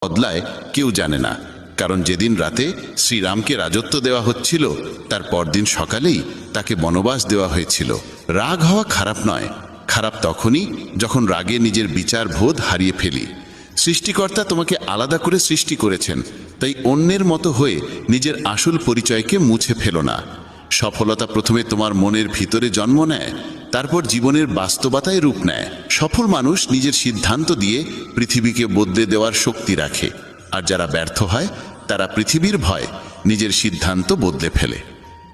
বদলায় কেউ জানে না, কারণ যেদিন রাতে শ্রীরামকে রাজত্ব দেওয়া হচ্ছিল তার পরদিন সকালেই তাকে বনবাস দেওয়া হয়েছিল। রাগ হওয়া খারাপ নয়, খারাপ তখনই যখন রাগে নিজের বিচার বোধ হারিয়ে ফেলি। সৃষ্টিকর্তা তোমাকে আলাদা করে সৃষ্টি করেছেন, তাই অন্যের মতো হয়ে নিজের আসল পরিচয়কে মুছে ফেলো না। সফলতা প্রথমে তোমার মনের ভিতরে জন্ম নেয়, তারপর জীবনের বাস্তবতায় রূপ নেয়। সফল মানুষ নিজের সিদ্ধান্ত দিয়ে পৃথিবীকে বদলে দেওয়ার শক্তি রাখে, আর যারা ব্যর্থ হয় তারা পৃথিবীর ভয় নিজের সিদ্ধান্ত বদলে ফেলে।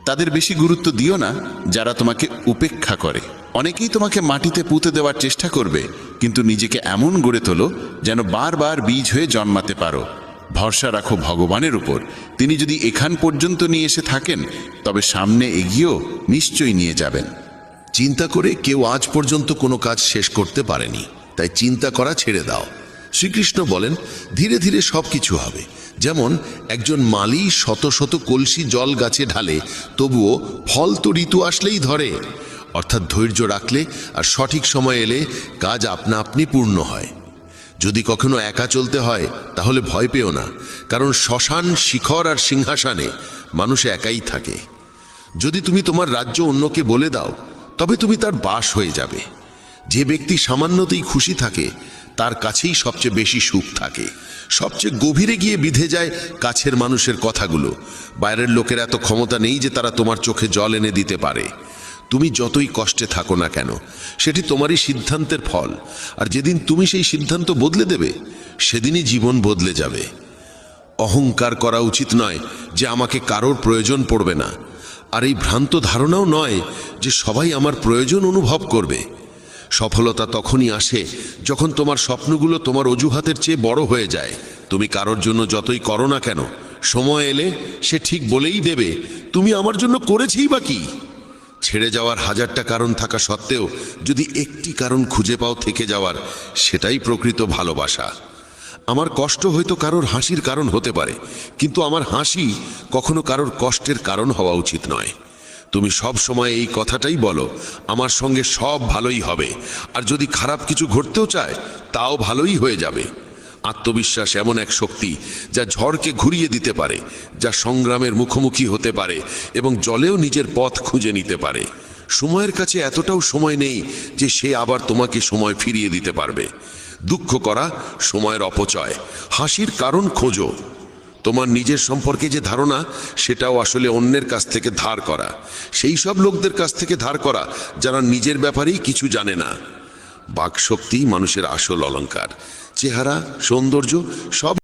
তাদের বেশি গুরুত্ব দিও না যারা তোমাকে উপেক্ষা করে। অনেকেই তোমাকে মাটিতে পুঁতে দেওয়ার চেষ্টা করবে, কিন্তু নিজেকে এমন গড়ে তোলো যেন বারবার বীজ হয়ে জন্মাতে পারো। ভরসা রাখো ভগবানের উপর, তিনি যদি এখান পর্যন্ত নিয়ে এসে থাকেন তবে সামনে এগিয়েও নিশ্চয়ই নিয়ে যাবেন। চিন্তা করে কেউ আজ পর্যন্ত কোনো কাজ শেষ করতে পারেনি, তাই চিন্তা করা ছেড়ে দাও। শ্রীকৃষ্ণ বলেন, ধীরে ধীরে সব কিছু হবে। যেমন একজন মালি শত শত কলসি জল গাছে ঢালে, তবুও ফল তো ঋতু আসলেই ধরে। অর্থাৎ ধৈর্য রাখলে আর সঠিক সময় এলে কাজ আপনা আপনি পূর্ণ হয়। যদি কখনো একা চলতে হয় তাহলে ভয় পেও না, কারণ শ্মশান, শিখর আর সিংহাসনে মানুষ একাই থাকে। যদি তুমি তোমার রাজ্য অন্যকে বলে দাও তবে তুমি তার বাস হয়ে যাবে। যে ব্যক্তি সামান্যতেই খুশি থাকে তার কাছেই সবচেয়ে বেশি সুখ থাকে। সবচেয়ে গভীরে গিয়ে বিধে যায় কাছের মানুষের কথাগুলো। বাইরের লোকের এত ক্ষমতা নেই যে তারা তোমার চোখে জল এনে দিতে পারে। তুমি যতই কষ্টে থাকো না কেন, সেটি তোমারই সিদ্ধান্তের ফল। আর যেদিন তুমি সেই সিদ্ধান্ত বদলে দেবে, সেদিনই জীবন বদলে যাবে। অহংকার করা উচিত নয় যে আমাকে কারোর প্রয়োজন পড়বে না, আর এই ভ্রান্ত ধারণাও নয় যে সবাই আমার প্রয়োজন অনুভব করবে। সফলতা তখনই আসে যখন তোমার স্বপ্নগুলো তোমার অজুহাতের চেয়ে বড় হয়ে যায়। তুমি কারোর জন্য যতই করো না কেন, সময় এলে সে ঠিক বলেই দেবে, তুমি আমার জন্য করেছেই বা কি। ছেড়ে যাওয়ার হাজারটা কারণ থাকা সত্ত্বেও যদি একটি কারণ খুঁজে পাও থেকে যাওয়ার, সেটাই প্রকৃত ভালোবাসা। আমার কষ্ট হয়তো কারোর হাসির কারণ হতে পারে, কিন্তু আমার হাসি কখনো কারোর কষ্টের কারণ হওয়া উচিত নয়। তুমি সব সময় এই কথাটাই বলো, আমার সঙ্গে সব ভালোই হবে, আর যদি খারাপ কিছু ঘটতেও চায় তাও ভালোই হয়ে যাবে। আত্মবিশ্বাস এমন এক শক্তি যা ঝড়কে ঘুরিয়ে দিতে পারে, যা সংগ্রামের মুখোমুখি হতে পারে এবং জলেও নিজের পথ খুঁজে নিতে পারে। সময়ের কাছে এতটাও সময় নেই যে সে আবার তোমাকে সময় ফিরিয়ে দিতে পারবে। দুঃখ করা সময়ের অপচয়, হাসির কারণ খোঁজো। তোমার নিজের সম্পর্কে যে ধারণা, সেটাও আসলে অন্যের কাছ থেকে ধার করা, সেই সব লোকদের কাছ থেকে ধার করা যারা নিজের ব্যাপারেই কিছু জানে না। বাকশক্তি মানুষের আসল অলংকার। চেহারা, সৌন্দর্য সব